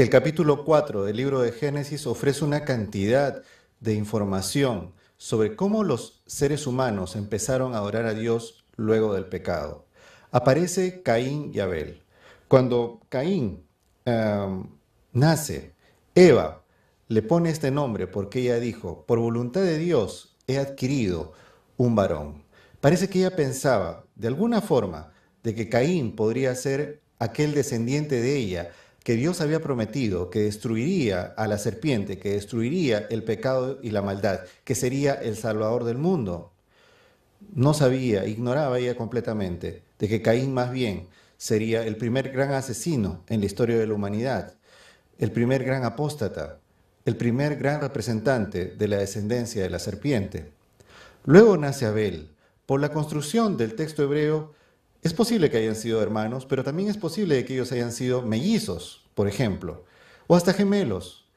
El capítulo 4 del libro de Génesis ofrece una cantidad de información sobre cómo los seres humanos empezaron a adorar a Dios luego del pecado. Aparece Caín y Abel. Cuando Caín nace, Eva le pone este nombre porque ella dijo, por voluntad de Dios he adquirido un varón. Parece que ella pensaba, de alguna forma, de que Caín podría ser aquel descendiente de ella que Dios había prometido que destruiría a la serpiente, que destruiría el pecado y la maldad, que sería el Salvador del mundo. No sabía, ignoraba ella completamente de que Caín más bien sería el primer gran asesino en la historia de la humanidad, el primer gran apóstata, el primer gran representante de la descendencia de la serpiente. Luego nace Abel. Por la construcción del texto hebreo, es posible que hayan sido hermanos, pero también es posible que ellos hayan sido mellizos, por ejemplo, o hasta gemelos.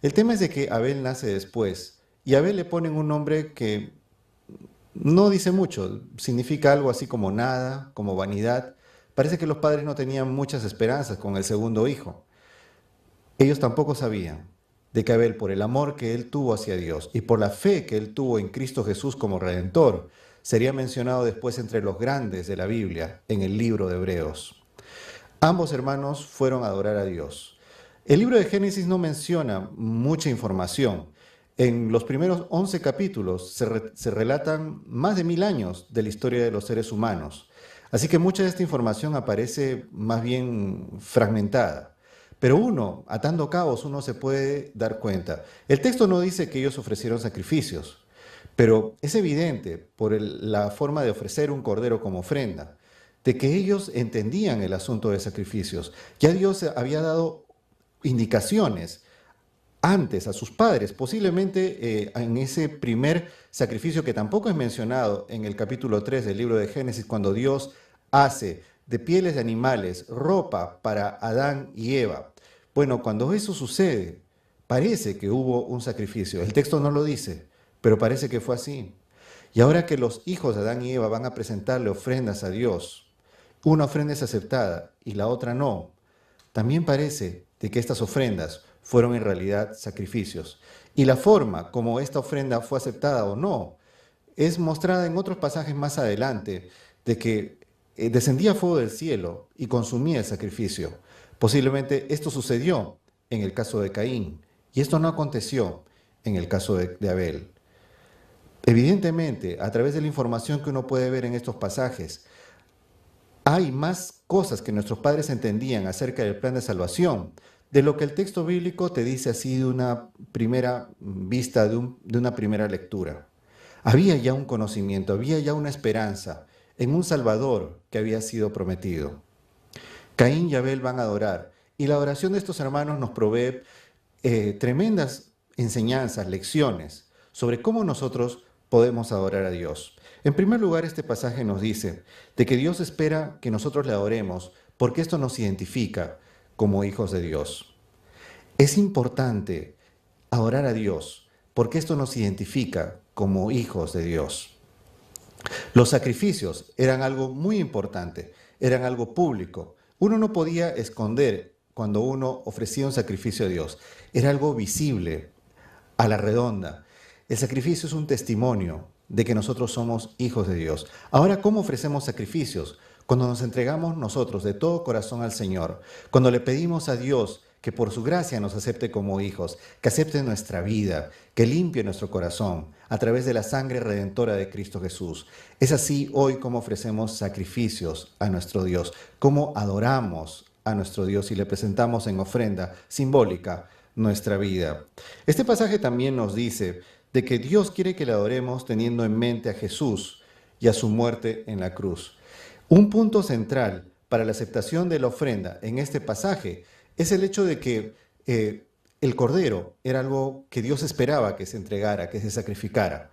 El tema es de que Abel nace después, y a Abel le ponen un nombre que no dice mucho, significa algo así como nada, como vanidad. Parece que los padres no tenían muchas esperanzas con el segundo hijo. Ellos tampoco sabían de que Abel, por el amor que él tuvo hacia Dios y por la fe que él tuvo en Cristo Jesús como Redentor, sería mencionado después entre los grandes de la Biblia en el libro de Hebreos. Ambos hermanos fueron a adorar a Dios. El libro de Génesis no menciona mucha información. En los primeros 11 capítulos se relatan más de 1000 años de la historia de los seres humanos. Así que mucha de esta información aparece más bien fragmentada. Pero uno, atando cabos, uno se puede dar cuenta. El texto no dice que ellos ofrecieron sacrificios, pero es evidente por la forma de ofrecer un cordero como ofrenda, de que ellos entendían el asunto de sacrificios. Ya Dios había dado indicaciones antes a sus padres, posiblemente en ese primer sacrificio que tampoco es mencionado en el capítulo 3 del libro de Génesis, cuando Dios hace de pieles de animales ropa para Adán y Eva. Bueno, cuando eso sucede, parece que hubo un sacrificio. El texto no lo dice, pero parece que fue así. Y ahora que los hijos de Adán y Eva van a presentarle ofrendas a Dios, una ofrenda es aceptada y la otra no, también parece de que estas ofrendas fueron en realidad sacrificios. Y la forma como esta ofrenda fue aceptada o no es mostrada en otros pasajes más adelante, de que descendía fuego del cielo y consumía el sacrificio. Posiblemente esto sucedió en el caso de Caín, y esto no aconteció en el caso de Abel. Evidentemente, a través de la información que uno puede ver en estos pasajes, hay más cosas que nuestros padres entendían acerca del plan de salvación de lo que el texto bíblico te dice así de una primera vista, de una primera lectura. Había ya un conocimiento, había ya una esperanza en un Salvador que había sido prometido. Caín y Abel van a adorar, y la oración de estos hermanos nos provee tremendas enseñanzas, lecciones sobre cómo nosotros podemos adorar a Dios. En primer lugar, este pasaje nos dice de que Dios espera que nosotros le adoremos porque esto nos identifica como hijos de Dios. Es importante adorar a Dios porque esto nos identifica como hijos de Dios. Los sacrificios eran algo muy importante, eran algo público. Uno no podía esconder cuando uno ofrecía un sacrificio a Dios. Era algo visible, a la redonda. El sacrificio es un testimonio de que nosotros somos hijos de Dios. Ahora, ¿cómo ofrecemos sacrificios? Cuando nos entregamos nosotros de todo corazón al Señor, cuando le pedimos a Dios que por su gracia nos acepte como hijos, que acepte nuestra vida, que limpie nuestro corazón a través de la sangre redentora de Cristo Jesús. Es así hoy como ofrecemos sacrificios a nuestro Dios, como adoramos a nuestro Dios y le presentamos en ofrenda simbólica nuestra vida. Este pasaje también nos dice de que Dios quiere que le adoremos teniendo en mente a Jesús y a su muerte en la cruz. Un punto central para la aceptación de la ofrenda en este pasaje es el hecho de que el cordero era algo que Dios esperaba que se entregara, que se sacrificara.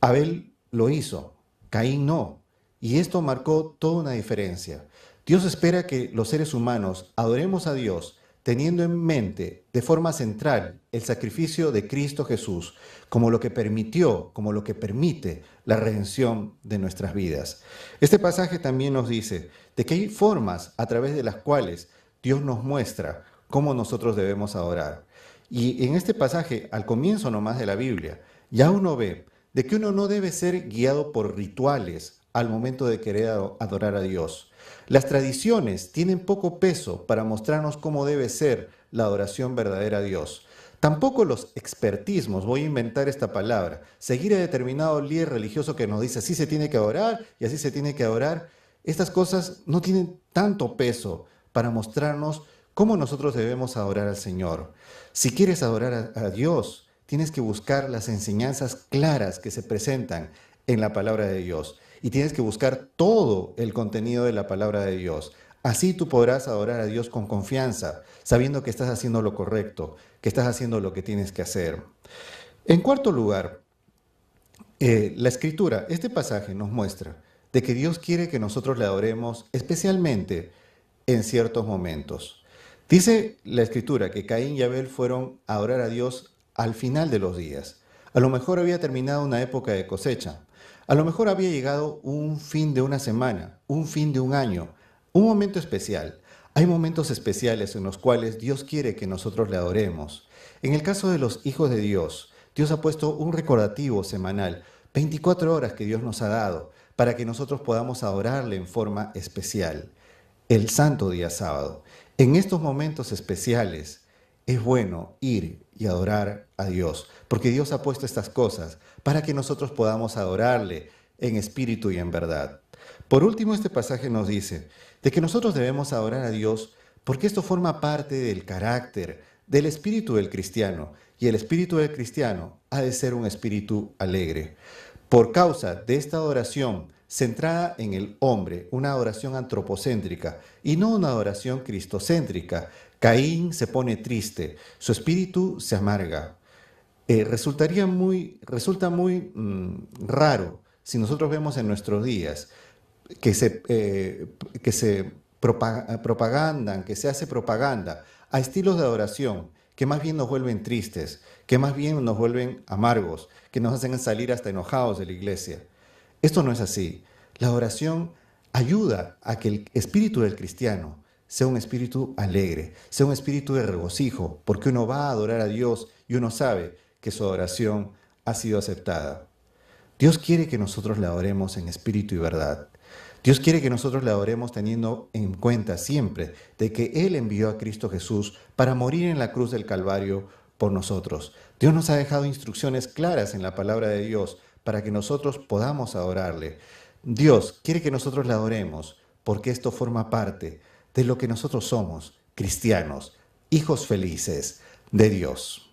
Abel lo hizo, Caín no, y esto marcó toda una diferencia. Dios espera que los seres humanos adoremos a Dios teniendo en mente de forma central el sacrificio de Cristo Jesús como lo que permitió, como lo que permite la redención de nuestras vidas. Este pasaje también nos dice de que hay formas a través de las cuales Dios nos muestra cómo nosotros debemos adorar. Y en este pasaje, al comienzo nomás de la Biblia, ya uno ve de que uno no debe ser guiado por rituales al momento de querer adorar a Dios. Las tradiciones tienen poco peso para mostrarnos cómo debe ser la adoración verdadera a Dios. Tampoco los expertismos, voy a inventar esta palabra, seguir a determinado líder religioso que nos dice así se tiene que adorar y así se tiene que adorar. Estas cosas no tienen tanto peso para mostrarnos cómo nosotros debemos adorar al Señor. Si quieres adorar a Dios, tienes que buscar las enseñanzas claras que se presentan en la palabra de Dios y tienes que buscar todo el contenido de la palabra de Dios. Así tú podrás adorar a Dios con confianza, sabiendo que estás haciendo lo correcto, que estás haciendo lo que tienes que hacer. En cuarto lugar, la Escritura, este pasaje nos muestra de que Dios quiere que nosotros le adoremos especialmente en ciertos momentos. Dice la Escritura que Caín y Abel fueron a adorar a Dios al final de los días. A lo mejor había terminado una época de cosecha. A lo mejor había llegado un fin de una semana, un fin de un año, un momento especial. Hay momentos especiales en los cuales Dios quiere que nosotros le adoremos. En el caso de los hijos de Dios, Dios ha puesto un recordativo semanal, 24 horas que Dios nos ha dado, para que nosotros podamos adorarle en forma especial. El santo día sábado. En estos momentos especiales es bueno ir y adorar a Dios, porque Dios ha puesto estas cosas para que nosotros podamos adorarle en espíritu y en verdad. Por último, este pasaje nos dice de que nosotros debemos adorar a Dios porque esto forma parte del carácter, del espíritu del cristiano, y el espíritu del cristiano ha de ser un espíritu alegre. Por causa de esta adoración centrada en el hombre, una adoración antropocéntrica y no una adoración cristocéntrica, Caín se pone triste, su espíritu se amarga. Resulta muy raro si nosotros vemos en nuestros días que se propagandan, que se hace propaganda a estilos de adoración que más bien nos vuelven tristes, que más bien nos vuelven amargos, que nos hacen salir hasta enojados de la iglesia. Esto no es así. La oración ayuda a que el espíritu del cristiano sea un espíritu alegre, sea un espíritu de regocijo, porque uno va a adorar a Dios y uno sabe que su adoración ha sido aceptada. Dios quiere que nosotros le adoremos en espíritu y verdad. Dios quiere que nosotros le adoremos teniendo en cuenta siempre de que Él envió a Cristo Jesús para morir en la cruz del Calvario por nosotros. Dios nos ha dejado instrucciones claras en la palabra de Dios para que nosotros podamos adorarle. Dios quiere que nosotros le adoremos porque esto forma parte de lo que nosotros somos, cristianos, hijos felices de Dios.